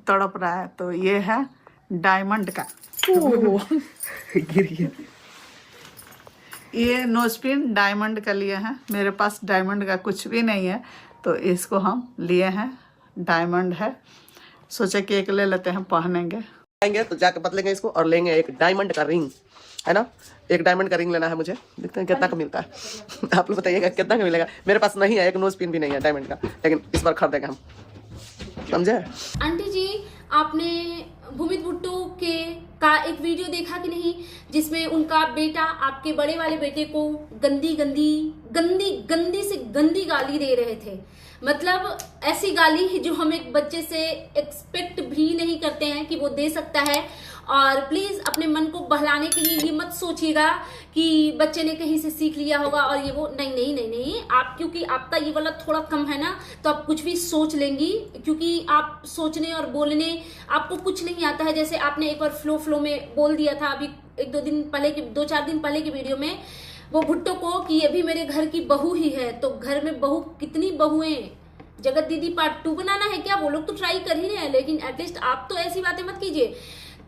तड़प रहा है। तो ये है डायमंड का गिर गया। ये नोजपिन डायमंड का लिए हैं। मेरे पास डायमंड का कुछ भी नहीं है, तो इसको हम लिए हैं। डायमंड है, सोचे कि एक ले लेते हैं, पहनेंगे। आएंगे तो जाके बदलेंगे इसको और लेंगे एक डायमंड का रिंग, है ना। एक डायमंड का रिंग लेना है मुझे, देखते हैं कितना का मिलता है। आप लोग बताइएगा कितना का मिलेगा। मेरे पास नहीं है, एक नोज पिन भी नहीं है डायमंड का, लेकिन इस बार खरीदेंगे हम, समझे। आंटी जी, आपने भूमित भुट्टो के का एक वीडियो देखा कि नहीं, जिसमें उनका बेटा आपके बड़े वाले बेटे को गंदी गंदी गंदी गंदी से गंदी गाली दे रहे थे। मतलब ऐसी गाली जो हम एक बच्चे से एक्सपेक्ट भी नहीं करते हैं कि वो दे सकता है। और प्लीज अपने मन को बहलाने के लिए ये मत सोचिएगा कि बच्चे ने कहीं से सीख लिया होगा और ये वो, नहीं नहीं नहीं नहीं। आप क्योंकि आपका ये वाला थोड़ा कम है ना, तो आप कुछ भी सोच लेंगी, क्योंकि आप सोचने और बोलने आपको कुछ नहीं आता है। जैसे आपने एक बार फ्लो में बोल दिया था अभी दो चार दिन पहले की वीडियो में वो भुट्टो को कि ये भी मेरे घर की बहू ही है। तो घर में बहू कितनी बहुएं, जगत दीदी पार्ट 2 बनाना है क्या? वो लोग तो ट्राई कर ही रहे हैं, लेकिन एटलीस्ट आप तो ऐसी बातें मत कीजिए।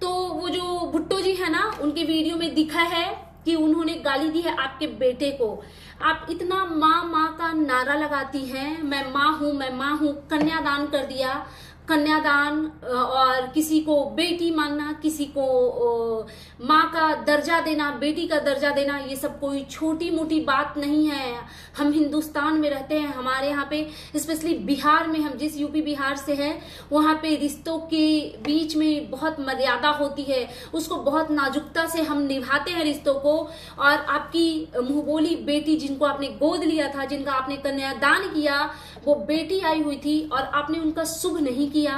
तो वो जो भुट्टो जी है ना, उनके वीडियो में दिखा है कि उन्होंने गाली दी है आपके बेटे को। आप इतना माँ का नारा लगाती हैं, मैं माँ हूँ, कन्यादान कर दिया। कन्यादान और किसी को बेटी मानना, किसी को माँ का दर्जा देना, बेटी का दर्जा देना, ये सब कोई छोटी मोटी बात नहीं है। हम हिंदुस्तान में रहते हैं, हमारे यहाँ पे स्पेशली बिहार में, हम जिस यूपी बिहार से हैं, वहाँ पे रिश्तों के बीच में बहुत मर्यादा होती है, उसको बहुत नाजुकता से हम निभाते हैं रिश्तों को। और आपकी मुंहबोली बेटी, जिनको आपने गोद लिया था, जिनका आपने कन्यादान किया, वो बेटी आई हुई थी और आपने उनका शुभ नहीं किया।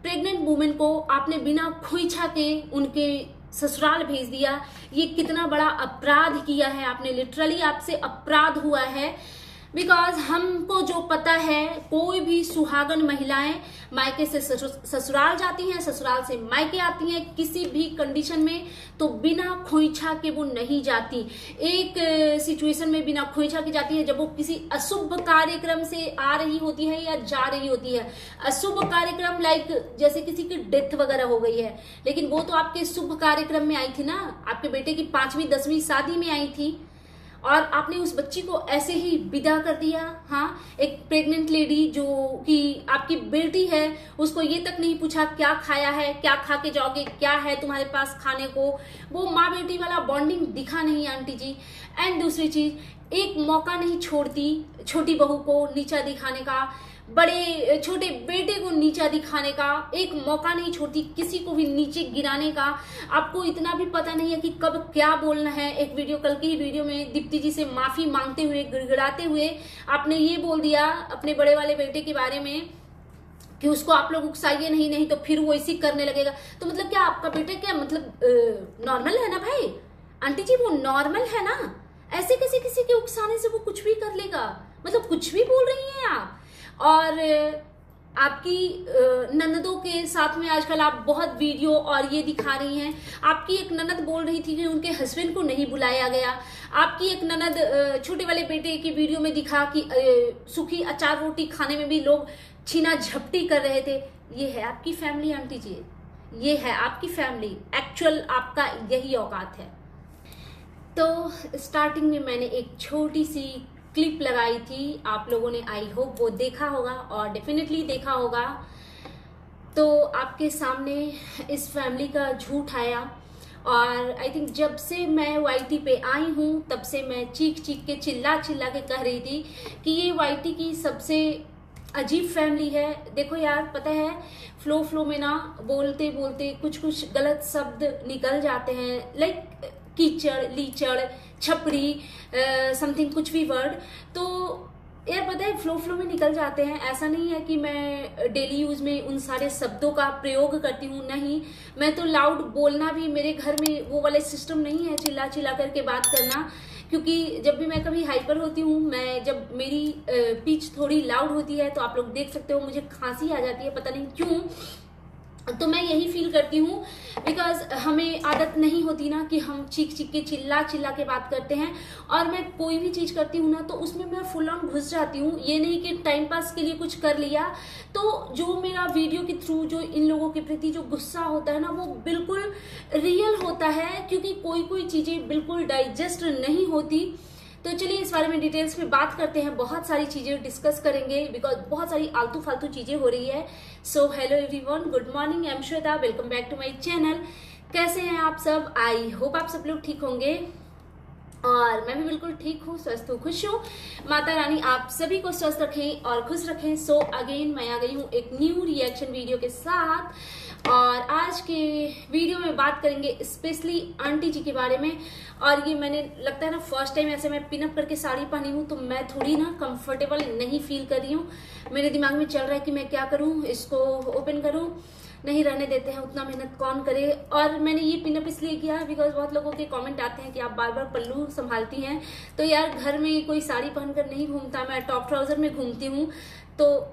प्रेग्नेंट वुमेन को आपने बिना खोइछा के उनके ससुराल भेज दिया। ये कितना बड़ा अपराध किया है आपने, लिटरली आपसे अपराध हुआ है। बिकॉज हमको जो पता है, कोई भी सुहागन महिलाएं मायके से ससुराल जाती हैं, ससुराल से मायके आती हैं, किसी भी कंडीशन में तो बिना खोइछा के वो नहीं जाती। एक सिचुएशन में बिना खोइछा के जाती है, जब वो किसी अशुभ कार्यक्रम से आ रही होती है या जा रही होती है। अशुभ कार्यक्रम लाइक जैसे किसी की डेथ वगैरह हो गई है, लेकिन वो तो आपके शुभ कार्यक्रम में आई थी ना, आपके बेटे की 5वीं 10वीं शादी में आई थी, और आपने उस बच्ची को ऐसे ही विदा कर दिया। हाँ, एक प्रेग्नेंट लेडी जो कि आपकी बेटी है, उसको ये तक नहीं पूछा क्या खाया है, क्या खा के जाओगे, क्या है तुम्हारे पास खाने को। वो माँ बेटी वाला बॉन्डिंग दिखा नहीं आंटी जी। एंड दूसरी चीज, एक मौका नहीं छोड़ती छोटी बहू को नीचा दिखाने का, बड़े छोटे बेटे को नीचा दिखाने का, एक मौका नहीं छोड़ती किसी को भी नीचे गिराने का। आपको इतना भी पता नहीं है कि कब क्या बोलना है। एक वीडियो, कल की ही वीडियो में दीप्ति जी से माफी मांगते हुए, गिड़गिड़ाते हुए आपने ये बोल दिया अपने बड़े वाले बेटे के बारे में कि उसको आप लोग उकसाइए नहीं तो फिर वो इसी करने लगेगा। तो मतलब क्या आपका बेटा क्या मतलब नॉर्मल है ना भाई? आंटी जी वो नॉर्मल है ना, ऐसे कैसे किसी के उकसाने से वो कुछ भी कर लेगा? मतलब कुछ भी बोल रही हैं आप। और आपकी ननदों के साथ में आजकल आप बहुत वीडियो और ये दिखा रही हैं। आपकी एक ननद बोल रही थी कि उनके हस्बैंड को नहीं बुलाया गया। आपकी एक ननद छोटे वाले बेटे की वीडियो में दिखा कि सूखी अचार रोटी खाने में भी लोग छीना झपटी कर रहे थे। ये है आपकी फैमिली आंटी जी, ये है आपकी फैमिली। एक्चुअल आपका यही औकात है। तो स्टार्टिंग में मैंने एक छोटी सी क्लिप लगाई थी, आप लोगों ने आई होप वो देखा होगा, और डेफिनेटली देखा होगा। तो आपके सामने इस फैमिली का झूठ आया। और आई थिंक जब से मैं वाईटी पे आई हूँ, तब से मैं चीख के चिल्ला के कह रही थी कि ये वाईटी की सबसे अजीब फैमिली है। देखो यार, पता है फ्लो में ना बोलते कुछ गलत शब्द निकल जाते हैं, लाइक कीचड़, लीचड़, छपरी, समथिंग कुछ भी वर्ड, तो यार पता है फ्लो में निकल जाते हैं। ऐसा नहीं है कि मैं डेली यूज में उन सारे शब्दों का प्रयोग करती हूँ, नहीं। मैं तो लाउड बोलना भी, मेरे घर में वो वाले सिस्टम नहीं है चिल्ला करके बात करना, क्योंकि जब भी मैं कभी हाइपर होती हूँ, मैं जब मेरी पिच थोड़ी लाउड होती है तो आप लोग देख सकते हो मुझे खांसी आ जाती है, पता नहीं क्यों। तो मैं यही फील करती हूँ बिकॉज हमें आदत नहीं होती ना कि हम चीख चीख के चिल्ला चिल्ला के बात करते हैं। और मैं कोई भी चीज़ करती हूँ ना तो उसमें मैं फुल ऑन घुस जाती हूँ। ये नहीं कि टाइम पास के लिए कुछ कर लिया। तो जो मेरा वीडियो के थ्रू जो इन लोगों के प्रति जो गुस्सा होता है ना वो बिल्कुल रियल होता है, क्योंकि कोई कोई चीज़ें बिल्कुल डाइजेस्ट नहीं होती। तो चलिए इस बारे में डिटेल्स में बात करते हैं, बहुत सारी चीज़ें डिस्कस करेंगे बिकॉज बहुत सारी आलतू फालतू चीज़ें हो रही है। So hello everyone, good morning, I am Shweta, welcome back to my channel. कैसे हैं आप सब? आई होप आप सब लोग ठीक होंगे और मैं भी बिल्कुल ठीक हूँ, स्वस्थ हूँ, खुश हूँ। माता रानी आप सभी को स्वस्थ रखें और खुश रखें। सो अगेन मैं आ गई हूँ एक न्यू रिएक्शन वीडियो के साथ, और आज के वीडियो में बात करेंगे स्पेशली आंटी जी के बारे में। और ये मैंने लगता है ना फर्स्ट टाइम ऐसे मैं पिनअप करके साड़ी पहनी हूँ, तो मैं थोड़ी ना कंफर्टेबल नहीं फील कर रही हूँ। मेरे दिमाग में चल रहा है कि मैं क्या करूँ, इसको ओपन करूँ, नहीं रहने देते हैं, उतना मेहनत कौन करे। और मैंने ये पिनअप इसलिए किया है बिकॉज बहुत लोगों के कमेंट आते हैं कि आप बार बार पल्लू संभालती हैं। तो यार घर में कोई साड़ी पहनकर नहीं घूमता, मैं टॉप ट्राउजर में घूमती हूँ, तो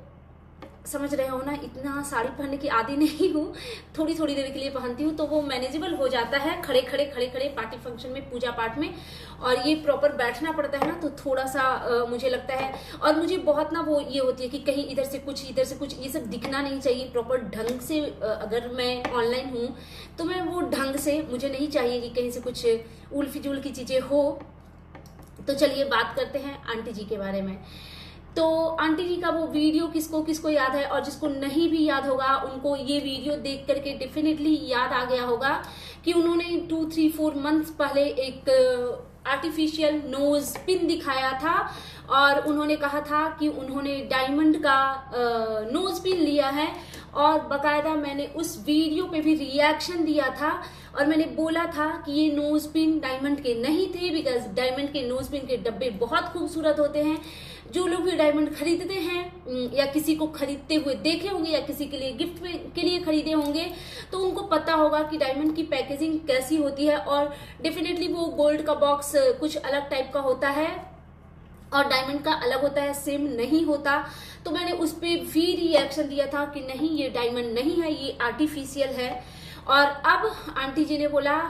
समझ रहे हो ना, इतना साड़ी पहनने की आदी नहीं हूँ, थोड़ी थोड़ी देर के लिए पहनती हूँ तो वो मैनेजेबल हो जाता है खड़े खड़े पार्टी फंक्शन में, पूजा पाठ में। और ये प्रॉपर बैठना पड़ता है ना तो थोड़ा सा मुझे लगता है, और मुझे बहुत ना वो ये होती है कि कहीं इधर से कुछ ये सब दिखना नहीं चाहिए प्रॉपर ढंग से। अगर मैं ऑनलाइन हूँ तो मैं वो ढंग से, मुझे नहीं चाहिए कि कहीं से कुछ उल फिजूल की चीज़ें हो। तो चलिए बात करते हैं आंटी जी के बारे में। तो आंटी जी का वो वीडियो किसको किसको याद है, और जिसको नहीं भी याद होगा उनको ये वीडियो देख करके डेफिनेटली याद आ गया होगा कि उन्होंने 2-3-4 मंथ्स पहले एक आर्टिफिशियल नोज पिन दिखाया था, और उन्होंने कहा था कि उन्होंने डायमंड का नोज पिन लिया है। और बकायदा मैंने उस वीडियो पे भी रिएक्शन दिया था, और मैंने बोला था कि ये नोज पिन डायमंड के नहीं थे, बिकॉज डायमंड के नोज पिन के डब्बे बहुत खूबसूरत होते हैं। जो लोग भी डायमंड खरीदते हैं या किसी को खरीदते हुए देखे होंगे या किसी के लिए गिफ्ट के लिए खरीदे होंगे तो उनको पता होगा कि डायमंड की पैकेजिंग कैसी होती है। और डेफिनेटली वो गोल्ड का बॉक्स कुछ अलग टाइप का होता है और डायमंड का अलग होता है, सेम नहीं होता। तो मैंने उस पर भी रिएक्शन दिया था कि नहीं ये डायमंड नहीं है, ये आर्टिफिशियल है। और अब आंटी जी ने बोला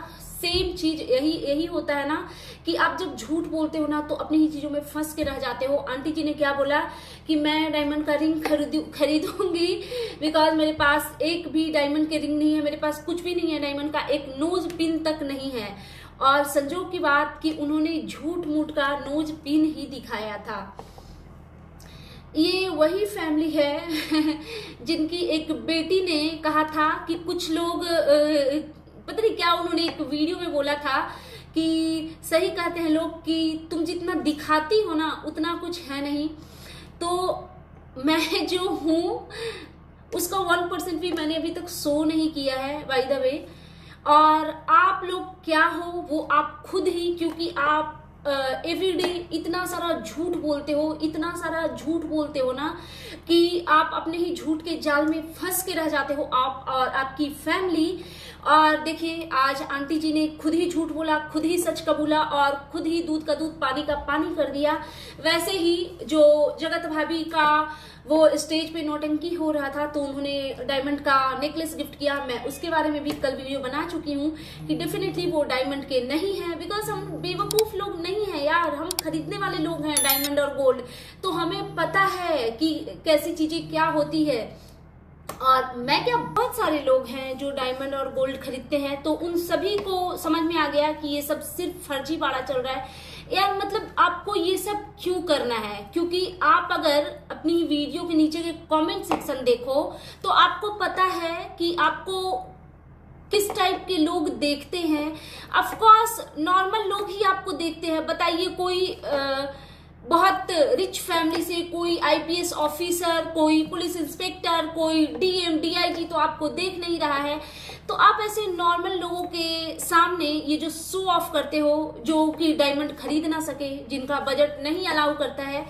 सेम चीज, यही होता है ना कि आप जब झूठ बोलते हो ना तो अपनी ही चीजों में फंस के रह जाते हो। आंटी जी ने क्या बोला कि मैं डायमंड का रिंग खरीदूंगी बिकॉज मेरे पास एक भी डायमंड के रिंग नहीं है, मेरे पास कुछ भी नहीं है डायमंड का, एक नोज पिन तक नहीं है। और संजोग की बात कि उन्होंने झूठ मूठ का नोज पिन ही दिखाया था। ये वही फैमिली है जिनकी एक बेटी ने कहा था कि कुछ लोग पता नहीं क्या, उन्होंने एक वीडियो में बोला था कि सही कहते हैं लोग कि तुम जितना दिखाती हो ना उतना कुछ है नहीं। तो मैं जो हूँ उसका 1% भी मैंने अभी तक शो नहीं किया है बाय द वे। और आप लोग क्या हो वो आप खुद ही, क्योंकि आप एवरीडे इतना सारा झूठ बोलते हो ना कि आप अपने ही झूठ के जाल में फंस के रह जाते हो, आप और आपकी फैमिली। और देखिए आज आंटी जी ने खुद ही झूठ बोला, खुद ही सच कबूला और खुद ही दूध का दूध पानी का पानी कर दिया। वैसे ही जो जगत भाभी का वो स्टेज पे नौटंकी हो रहा था तो उन्होंने डायमंड का नेकलेस गिफ्ट किया, मैं उसके बारे में भी कल वीडियो बना चुकी हूँ कि डेफिनेटली वो डायमंड के नहीं है। बिकॉज हम बेवकूफ लोग नहीं है यार, हम खरीदने वाले लोग हैं डायमंड और गोल्ड, तो हमें पता है कि कैसी चीजें क्या होती है। और मैं क्या, बहुत सारे लोग हैं जो डायमंड और गोल्ड खरीदते हैं, तो उन सभी को समझ में आ गया कि ये सब सिर्फ फर्जीवाड़ा चल रहा है यार। मतलब आपको ये सब क्यों करना है, क्योंकि आप अगर अपनी वीडियो के नीचे के कमेंट सेक्शन देखो तो आपको पता है कि आपको किस टाइप के लोग देखते हैं। ऑफ कोर्स नॉर्मल लोग ही आपको देखते हैं। बताइए कोई बहुत रिच फैमिली से कोई आईपीएस ऑफिसर, कोई पुलिस इंस्पेक्टर, कोई डीएम डीआईजी तो आपको देख नहीं रहा है। तो आप ऐसे नॉर्मल लोगों के सामने ये जो शो ऑफ करते हो, जो कि डायमंड खरीद ना सके, जिनका बजट नहीं अलाउ करता है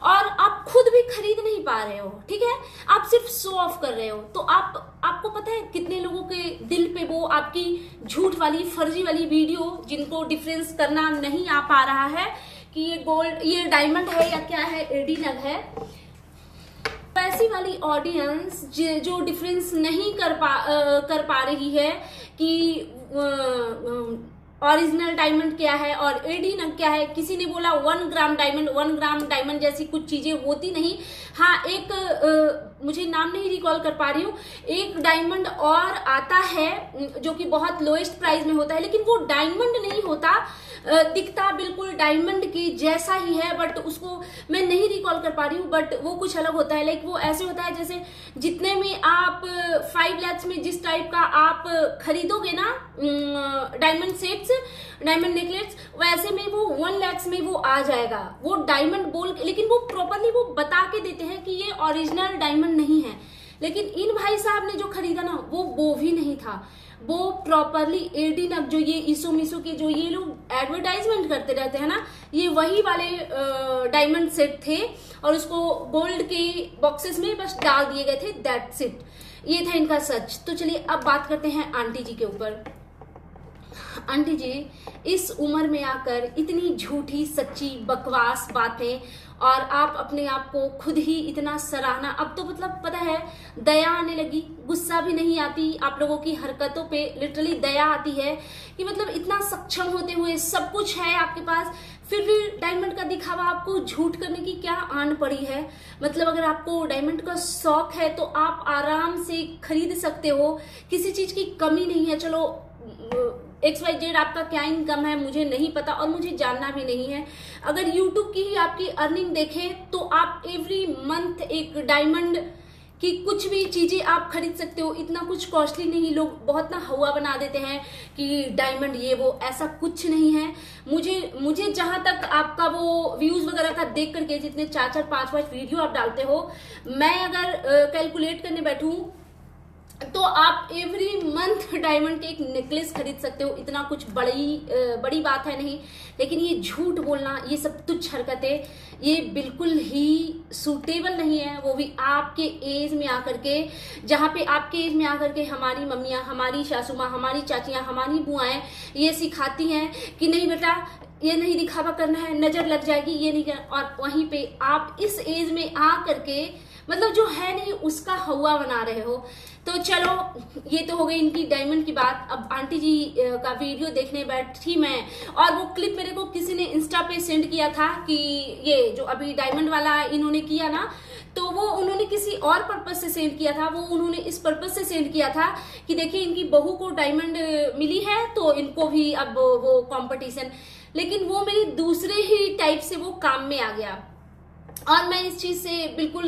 और आप खुद भी खरीद नहीं पा रहे हो, ठीक है, आप सिर्फ शो ऑफ कर रहे हो, तो आपको पता है कितने लोगों के दिल पे वो आपकी झूठ वाली फर्जी वाली वीडियो, जिनको डिफरेंस करना नहीं आ पा रहा है कि ये गोल्ड, ये डायमंड है या क्या है, एडीनल है, वैसी वाली ऑडियंस जो डिफरेंस नहीं कर पा रही है कि ओरिजिनल डायमंड क्या है और एडी नग क्या है। किसी ने बोला 1 ग्राम डायमंड, 1 ग्राम डायमंड जैसी कुछ चीजें होती नहीं। हाँ, एक मुझे नाम नहीं रिकॉल कर पा रही हूँ, एक डायमंड और आता है जो कि बहुत लोएस्ट प्राइस में होता है, लेकिन वो डायमंड नहीं होता, दिखता बिल्कुल डायमंड की जैसा ही है, बट उसको मैं नहीं रिकॉल कर पा रही हूँ, बट वो कुछ अलग होता है। लाइक वो ऐसे होता है जैसे जितने में आप 5 lakhs में जिस टाइप का आप खरीदोगे ना डायमंड सेट्स, डायमंड नेकलेस, वैसे में वो 1 lakhs में वो आ जाएगा, वो डायमंड बोल के। लेकिन वो प्रॉपरली वो बता के देते हैं कि ये ओरिजिनल डायमंड नहीं है। लेकिन इन भाई साहब ने जो खरीदा ना वो भी नहीं था, वो प्रॉपरली एडी नग, जो ये ईसो मिसो के जो ये लोग एडवर्टाइजमेंट करते रहते हैं ना, ये वही वाले डायमंड सेट थे और उसको गोल्ड के बॉक्सेस में बस डाल दिए गए थे, दैट्स इट। ये था इनका सच। तो चलिए अब बात करते हैं आंटी जी के ऊपर। आंटी जी इस उम्र में आकर इतनी झूठी सच्ची बकवास बातें, और आप अपने आप को खुद ही इतना सराहना, अब तो मतलब पता है दया आने लगी, गुस्सा भी नहीं आती आप लोगों की हरकतों पे, लिटरली दया आती है कि मतलब इतना सक्षम होते हुए सब कुछ है आपके पास, फिर भी डायमंड का दिखावा आपको झूठ करने की क्या आन पड़ी है। मतलब अगर आपको डायमंड का शौक है तो आप आराम से खरीद सकते हो, किसी चीज की कमी नहीं है। चलो XYZ आपका क्या इनकम है मुझे नहीं पता और मुझे जानना भी नहीं है। अगर YouTube की ही आपकी अर्निंग देखें तो आप एवरी मंथ एक डायमंड की कुछ भी चीजें आप खरीद सकते हो, इतना कुछ कॉस्टली नहीं। लोग बहुत ना हवा बना देते हैं कि डायमंड ये वो, ऐसा कुछ नहीं है। मुझे जहां तक आपका वो व्यूज वगैरह का देख करके, जितने 4-4 5-5 वीडियो आप डालते हो, मैं अगर कैलकुलेट करने बैठूं तो आप एवरी मंथ डायमंड के एक नेकलेस खरीद सकते हो, इतना कुछ बड़ी बात है नहीं। लेकिन ये झूठ बोलना, ये सब तुच्छ हरकतें, ये बिल्कुल ही सूटेबल नहीं है, वो भी आपके एज में आकर के, जहाँ पे आपके एज में आकर के हमारी मम्मियाँ, हमारी सासू माँ, हमारी चाचियाँ, हमारी बुआएं ये सिखाती हैं कि नहीं बेटा ये नहीं दिखावा करना है, नजर लग जाएगी, ये नहीं करना। और वहीं पे आप इस एज में आ करके मतलब जो है नहीं उसका हवा बना रहे हो। तो चलो ये तो हो गई इनकी डायमंड की बात। अब आंटी जी का वीडियो देखने बैठी मैं, और वो क्लिप मेरे को किसी ने इंस्टा पे सेंड किया था कि ये जो अभी डायमंड वाला इन्होंने किया ना, तो वो उन्होंने किसी और पर्पज से सेंड किया था। वो उन्होंने इस पर्पज से सेंड किया था कि देखिए इनकी बहू को डायमंड मिली है तो इनको भी अब वो कंपटीशन, लेकिन वो मेरी दूसरे ही टाइप से वो काम में आ गया। और मैं इस चीज से बिल्कुल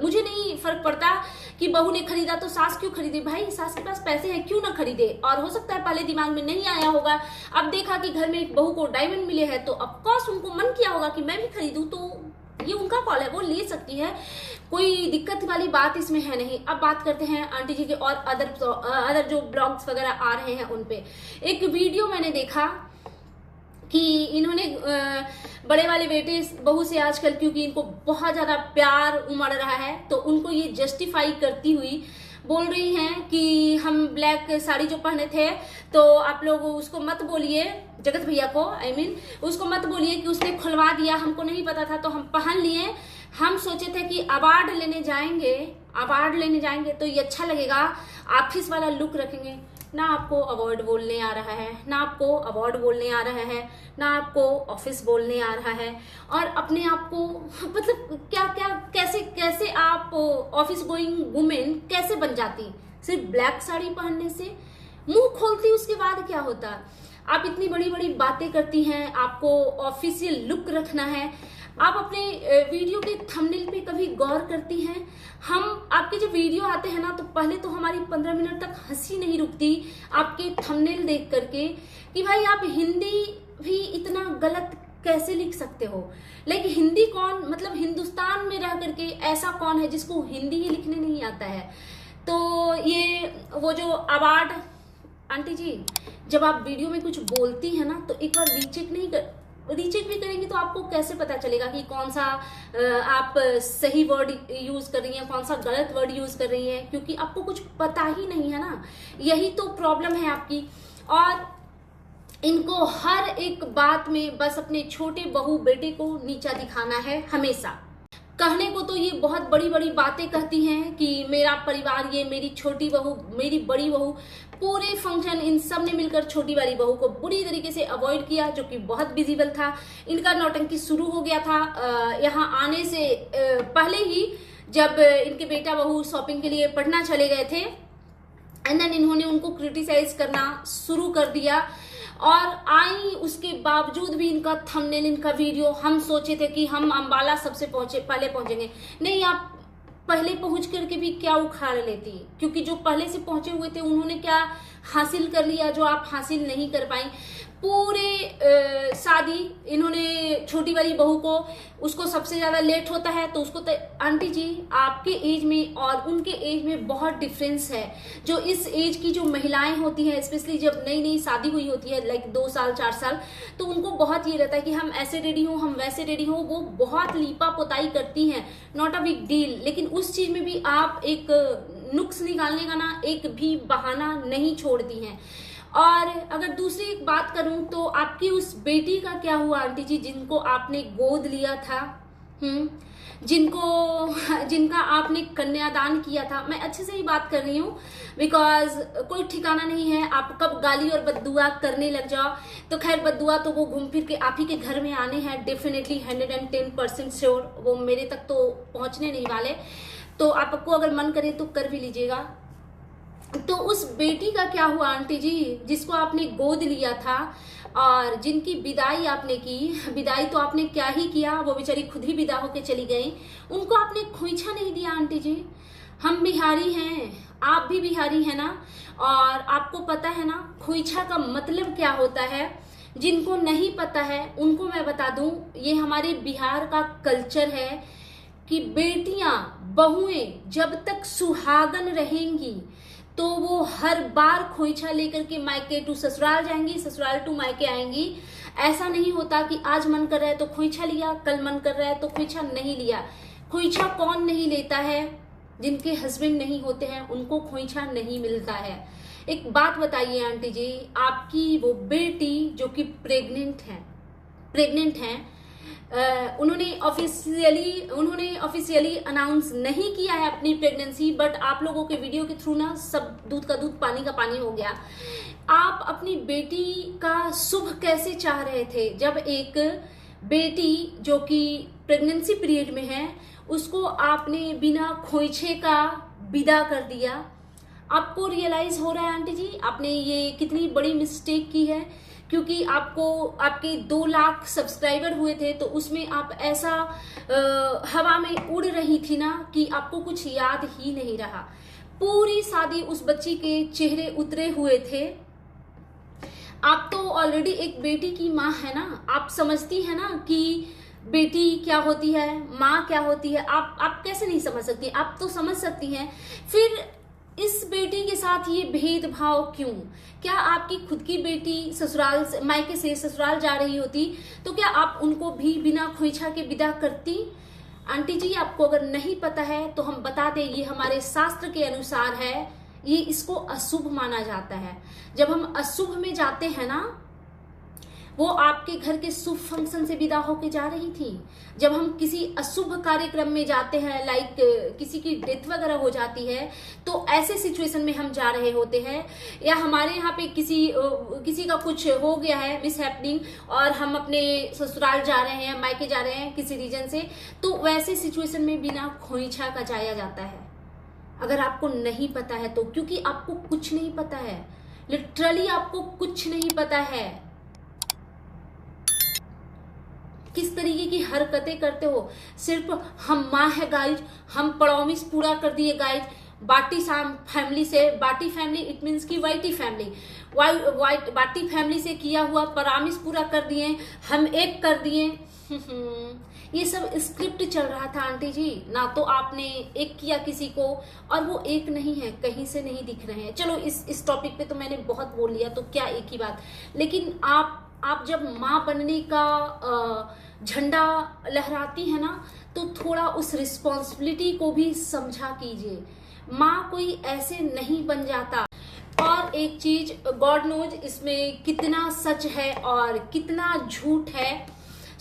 मुझे नहीं फर्क पड़ता कि बहू ने खरीदा तो सास क्यों खरीदे। भाई सास के पास पैसे हैं, क्यों ना खरीदे। और हो सकता है पहले दिमाग में नहीं आया होगा, अब देखा कि घर में एक बहू को डायमंड मिले हैं तो ऑफकोर्स उनको मन किया होगा कि मैं भी खरीदूं, तो ये उनका कॉल है, वो ले सकती है, कोई दिक्कत वाली बात इसमें है नहीं। अब बात करते हैं आंटी जी के और अदर जो ब्लॉग्स वगैरह आ रहे हैं उन पे। एक वीडियो मैंने देखा कि इन्होंने बड़े वाले बेटे बहू से आजकल, क्योंकि इनको बहुत ज्यादा प्यार उमड़ रहा है, तो उनको ये जस्टिफाई करती हुई बोल रही हैं कि हम ब्लैक साड़ी जो पहने थे तो आप लोग उसको मत बोलिए, जगत भैया को उसको मत बोलिए कि उसने खुलवा दिया, हमको नहीं पता था तो हम पहन लिए। हम सोचे थे कि अवार्ड लेने जाएंगे तो ये अच्छा लगेगा, ऑफिस वाला लुक रखेंगे। ना आपको अवार्ड बोलने आ रहा है, ना आपको अवार्ड बोलने आ रहा है, ना आपको ऑफिस बोलने आ रहा है, और अपने आप को मतलब क्या कैसे आप ऑफिस गोइंग वुमेन कैसे बन जाती सिर्फ ब्लैक साड़ी पहनने से। मुंह खोलती उसके बाद क्या होता। आप इतनी बड़ी बड़ी बातें करती हैं, आपको ऑफिशियल लुक रखना है। आप अपने वीडियो के थंबनेल पे कभी गौर करती हैं? हम आपके जो वीडियो आते हैं ना, तो पहले तो हमारी 15 मिनट तक हंसी नहीं रुकती आपके थंबनेल देख करके कि भाई आप हिंदी भी इतना गलत कैसे लिख सकते हो। लेकिन हिंदी कौन, मतलब हिंदुस्तान में रह करके ऐसा कौन है जिसको हिंदी ही लिखने नहीं आता है। तो ये वो जो अवार्ड, आंटी जी जब आप वीडियो में कुछ बोलती है ना तो एक बार रीचेक भी करेंगी तो आपको कैसे पता चलेगा कि कौन सा आप सही वर्ड यूज कर रही हैं, कौन सा गलत वर्ड यूज कर रही हैं, क्योंकि आपको कुछ पता ही नहीं है ना। यही तो प्रॉब्लम है आपकी। और इनको हर एक बात में बस अपने छोटे बहू बेटे को नीचा दिखाना है हमेशा। कहने को तो ये बहुत बड़ी बड़ी बातें कहती हैं कि मेरा परिवार, ये मेरी छोटी बहू, मेरी बड़ी बहू, पूरे फंक्शन इन सब ने मिलकर छोटी वाली बहू को बुरी तरीके से अवॉइड किया, जो कि बहुत विजिबल था। इनका नौटंकी शुरू हो गया था यहाँ आने से पहले ही, जब इनके बेटा बहू शॉपिंग के लिए पटना चले गए थे, एंड देन इन्होंने उनको क्रिटिसाइज करना शुरू कर दिया। और आई उसके बावजूद भी इनका थंबनेल, इनका वीडियो, हम सोचे थे कि हम अंबाला सबसे पहले पहुंचेंगे। नहीं, आप पहले पहुंच करके भी क्या उखाड़ लेती, क्योंकि जो पहले से पहुंचे हुए थे उन्होंने क्या हासिल कर लिया जो आप हासिल नहीं कर पाई। पूरे शादी इन्होंने छोटी वाली बहू को, उसको सबसे ज्यादा लेट होता है तो उसको, आंटी जी आपके एज में और उनके एज में बहुत डिफरेंस है। जो इस एज की जो महिलाएं होती हैं, स्पेशली जब नई नई शादी हुई होती है, लाइक 2 साल 4 साल, तो उनको बहुत ये रहता है कि हम ऐसे रेडी हो, हम वैसे रेडी हो। वो बहुत लीपा पोताई करती हैं, नॉट अ बिग डील। लेकिन उस चीज में भी आप एक नुक्स निकालने का ना एक भी बहाना नहीं छोड़ती हैं। और अगर दूसरी एक बात करूं तो आपकी उस बेटी का क्या हुआ आंटी जी, जिनको आपने गोद लिया था, जिनका आपने कन्यादान किया था। मैं अच्छे से ही बात कर रही हूँ, बिकॉज कोई ठिकाना नहीं है आप कब गाली और बद्दुआ करने लग जाओ। तो खैर, बद्दुआ तो वो घूम फिर के आप ही के घर में आने हैं, डेफिनेटली 110% श्योर। वो मेरे तक तो पहुंचने नहीं वाले, तो आपको अगर मन करे तो कर भी लीजिएगा। तो उस बेटी का क्या हुआ आंटी जी, जिसको आपने गोद लिया था और जिनकी विदाई आपने की। विदाई तो आपने क्या ही किया, वो बेचारी खुद ही विदा होके चली गई, उनको आपने खोइछा नहीं दिया आंटी जी। हम बिहारी हैं, आप भी बिहारी हैं ना, और आपको पता है ना खोइछा का मतलब क्या होता है। जिनको नहीं पता है उनको मैं बता दूं, ये हमारे बिहार का कल्चर है कि बेटियां, बहुएं जब तक सुहागन रहेंगी तो वो हर बार खोइछा लेकर के मायके टू ससुराल जाएंगी, ससुराल टू मायके आएंगी। ऐसा नहीं होता कि आज मन कर रहा है तो खोइछा लिया, कल मन कर रहा है तो खोइछा नहीं लिया। खोइछा कौन नहीं लेता है? जिनके हस्बैंड नहीं होते हैं उनको खोइछा नहीं मिलता है। एक बात बताइए आंटी जी, आपकी वो बेटी जो कि प्रेग्नेंट है, उन्होंने ऑफिशियली अनाउंस नहीं किया है अपनी प्रेगनेंसी, बट आप लोगों के वीडियो के थ्रू ना सब दूध का दूध पानी का पानी हो गया। आप अपनी बेटी का शुभ कैसे चाह रहे थे जब एक बेटी जो कि प्रेगनेंसी पीरियड में है उसको आपने बिना खोइछे का विदा कर दिया। आपको रियलाइज हो रहा है आंटी जी आपने ये कितनी बड़ी मिस्टेक की है? क्योंकि आपके 2 लाख सब्सक्राइबर हुए थे तो उसमें आप ऐसा हवा में उड़ रही थी ना कि आपको कुछ याद ही नहीं रहा। पूरी शादी उस बच्ची के चेहरे उतरे हुए थे। आप तो ऑलरेडी एक बेटी की माँ है ना, आप समझती है ना कि बेटी क्या होती है, माँ क्या होती है। आप कैसे नहीं समझ सकती? आप तो समझ सकती हैं। फिर इस बेटी के साथ ये भेदभाव क्यों? क्या आपकी खुद की बेटी ससुराल से, मायके से ससुराल जा रही होती तो क्या आप उनको भी बिना खोइछा के विदा करती? आंटी जी आपको अगर नहीं पता है तो हम बता दें, ये हमारे शास्त्र के अनुसार है, ये इसको अशुभ माना जाता है। जब हम अशुभ में जाते हैं ना, वो आपके घर के शुभ फंक्शन से विदा होके जा रही थी। जब हम किसी अशुभ कार्यक्रम में जाते हैं, लाइक किसी की डेथ वगैरह हो जाती है, तो ऐसे सिचुएशन में हम जा रहे होते हैं, या हमारे यहाँ पे किसी का कुछ हो गया है मिसहैपनिंग और हम अपने ससुराल जा रहे हैं, मायके जा रहे हैं किसी रीजन से, तो वैसे सिचुएशन में बिना खोइछा का जाया जाता है। अगर आपको नहीं पता है तो, क्योंकि आपको कुछ नहीं पता है, लिटरली आपको कुछ नहीं पता है। किस तरीके की हरकतें करते हो। सिर्फ हम माँ है गाइज, हम प्रॉमिस पूरा कर दिए गाइज, बाटी फैमिली से, बाटी फैमिली इट मीन्स की वाइटी फैमिली, बाटी फैमिली से किया हुआ प्रॉमिस पूरा कर दिए, हम एक कर दिए। ये सब स्क्रिप्ट चल रहा था आंटी जी, ना तो आपने एक किया किसी को, और वो एक नहीं है, कहीं से नहीं दिख रहे हैं। चलो इस टॉपिक पे तो मैंने बहुत बोल लिया, तो क्या एक ही बात। लेकिन आप जब माँ बनने का झंडा लहराती है ना, तो थोड़ा उस रिस्पॉन्सिबिलिटी को भी समझा कीजिए। माँ कोई ऐसे नहीं बन जाता। और एक चीज, गॉड नोज इसमें कितना सच है और कितना झूठ है।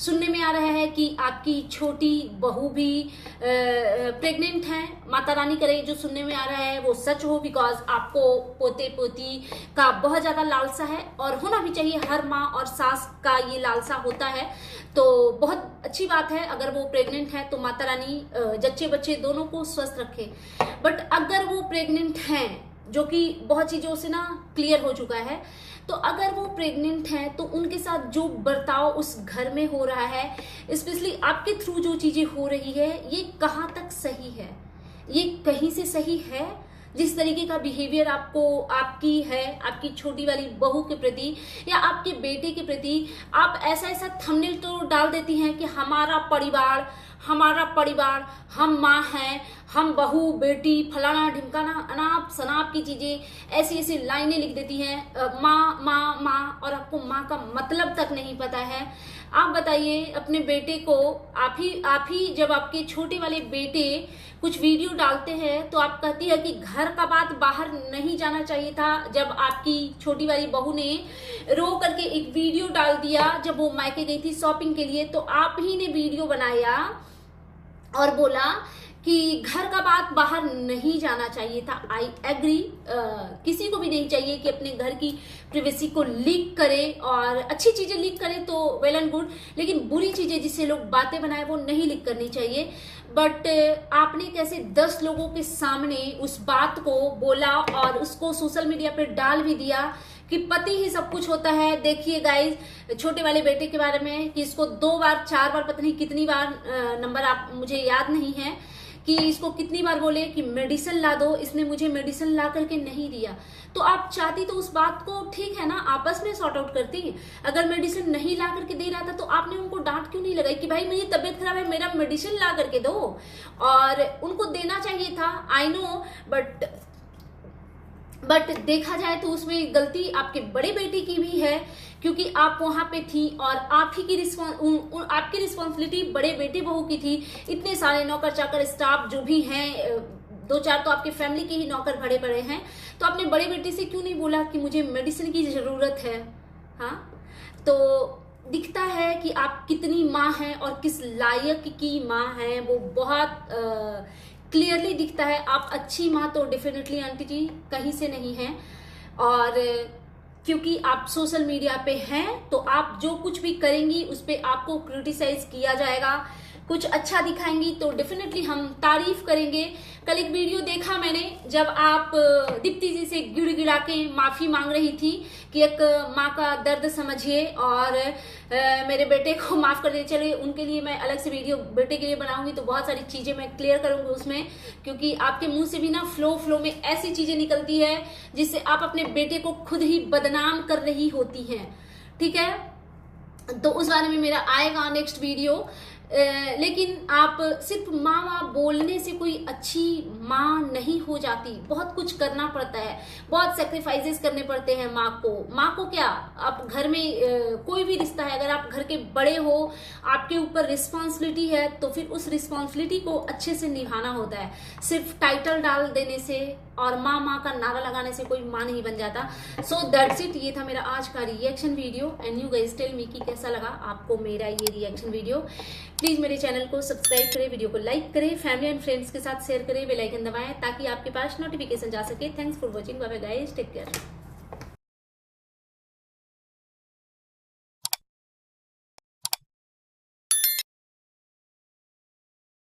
सुनने में आ रहा है कि आपकी छोटी बहू भी प्रेग्नेंट है। माता रानी करे जो सुनने में आ रहा है वो सच हो, बिकॉज आपको पोते पोती का बहुत ज़्यादा लालसा है और होना भी चाहिए। हर माँ और सास का ये लालसा होता है, तो बहुत अच्छी बात है। अगर वो प्रेग्नेंट है तो माता रानी जच्चे बच्चे दोनों को स्वस्थ रखे। बट अगर वो प्रेग्नेंट हैं, जो कि बहुत चीज़ों से ना क्लियर हो चुका है, तो अगर वो प्रेग्नेंट हैं तो उनके साथ जो बर्ताव उस घर में हो रहा है, स्पेशली आपके थ्रू जो चीज़ें हो रही है, ये कहाँ तक सही है? ये कहीं से सही है? जिस तरीके का बिहेवियर आपकी है आपकी छोटी वाली बहू के प्रति या आपके बेटे के प्रति, आप ऐसा थंबनेल तो डाल देती हैं कि हमारा परिवार, हम माँ हैं, हम बहू बेटी फलाना ढिमकाना अनाप शनाप की चीजें ऐसी लाइनें लिख देती हैं, माँ माँ माँ, और आपको माँ का मतलब तक नहीं पता है। आप बताइए अपने बेटे को, आप ही जब आपके छोटे वाले बेटे कुछ वीडियो डालते हैं तो आप कहती है कि घर का बात बाहर नहीं जाना चाहिए था। जब आपकी छोटी वाली बहू ने रो करके एक वीडियो डाल दिया जब वो मायके गई थी शॉपिंग के लिए, तो आप ही ने वीडियो बनाया और बोला कि घर का बात बाहर नहीं जाना चाहिए था। आई एग्री, किसी को भी नहीं चाहिए कि अपने घर की प्राइवेसी को लीक करे, और अच्छी चीजें लीक करे तो वेल एंड गुड, लेकिन बुरी चीजें जिससे लोग बातें बनाए वो नहीं लीक करनी चाहिए। बट आपने कैसे 10 लोगों के सामने उस बात को बोला और उसको सोशल मीडिया पे डाल भी दिया कि पति ही सब कुछ होता है। देखिए गाइस, छोटे वाले बेटे के बारे में कि इसको 2 बार 4 बार पता नहीं कितनी बार, नंबर आप मुझे याद नहीं है कि इसको कितनी बार बोले कि मेडिसिन ला दो, इसने मुझे मेडिसिन ला करके नहीं दिया। तो आप चाहती तो उस बात को ठीक है ना आपस में सॉर्ट आउट करती। अगर मेडिसिन नहीं ला करके दे रहा था तो आपने उनको डांट क्यों नहीं लगाई कि भाई मेरी तबीयत खराब है, मेरा मेडिसिन ला करके दो, और उनको देना चाहिए था। आई नो, बट देखा जाए तो उसमें गलती आपके बड़े बेटे की भी है, क्योंकि आप वहां पे थी और आप ही की आपकी रिस्पॉन्सिबिलिटी बड़े बेटे बहू की थी। इतने सारे नौकर चाकर स्टाफ जो भी हैं, 2-4 तो आपके फैमिली के ही नौकर भरे पड़े हैं, तो आपने बड़े बेटे से क्यों नहीं बोला कि मुझे मेडिसिन की जरूरत है? हाँ, तो दिखता है कि आप कितनी माँ हैं और किस लायक की माँ हैं, वो बहुत क्लियरली दिखता है। आप अच्छी माँ तो डेफिनेटली आंटी जी कहीं से नहीं है, और क्योंकि आप सोशल मीडिया पे हैं तो आप जो कुछ भी करेंगी उस पे आपको क्रिटिसाइज किया जाएगा। कुछ अच्छा दिखाएंगी तो डेफिनेटली हम तारीफ करेंगे। कल एक वीडियो देखा मैंने जब आप दीप्ति जी से गिड़गिड़ा के माफी मांग रही थी कि एक माँ का दर्द समझिए और मेरे बेटे को माफ कर दे। चलिए उनके लिए मैं अलग से वीडियो बेटे के लिए बनाऊंगी, तो बहुत सारी चीजें मैं क्लियर करूंगी उसमें, क्योंकि आपके मुंह से भी ना फ्लो में ऐसी चीजें निकलती है जिससे आप अपने बेटे को खुद ही बदनाम कर रही होती हैं। ठीक है, तो उस बारे में मेरा आएगा नेक्स्ट वीडियो। लेकिन आप सिर्फ माँ बोलने से कोई अच्छी माँ नहीं हो जाती, बहुत कुछ करना पड़ता है, बहुत सेक्रीफाइसेस करने पड़ते हैं माँ को क्या, आप घर में कोई भी रिश्ता है, अगर आप घर के बड़े हो, आपके ऊपर रिस्पॉन्सिबिलिटी है, तो फिर उस रिस्पॉन्सिबिलिटी को अच्छे से निभाना होता है। सिर्फ टाइटल डाल देने से और माँ का नारा लगाने से कोई माँ नहीं बन जाता। सो दैट्स इट, ये था मेरा आज का reaction video and you guys tell me कि कैसा लगा आपको मेरा ये रिएक्शन वीडियो। प्लीज मेरे चैनल को सब्सक्राइब करें, वीडियो को लाइक करें, फैमिली एंड फ्रेंड्स के साथ शेयर करें, बेल आइकन दबाएं ताकि आपके पास नोटिफिकेशन जा सके। Thanks for watching, bye bye guys, take care.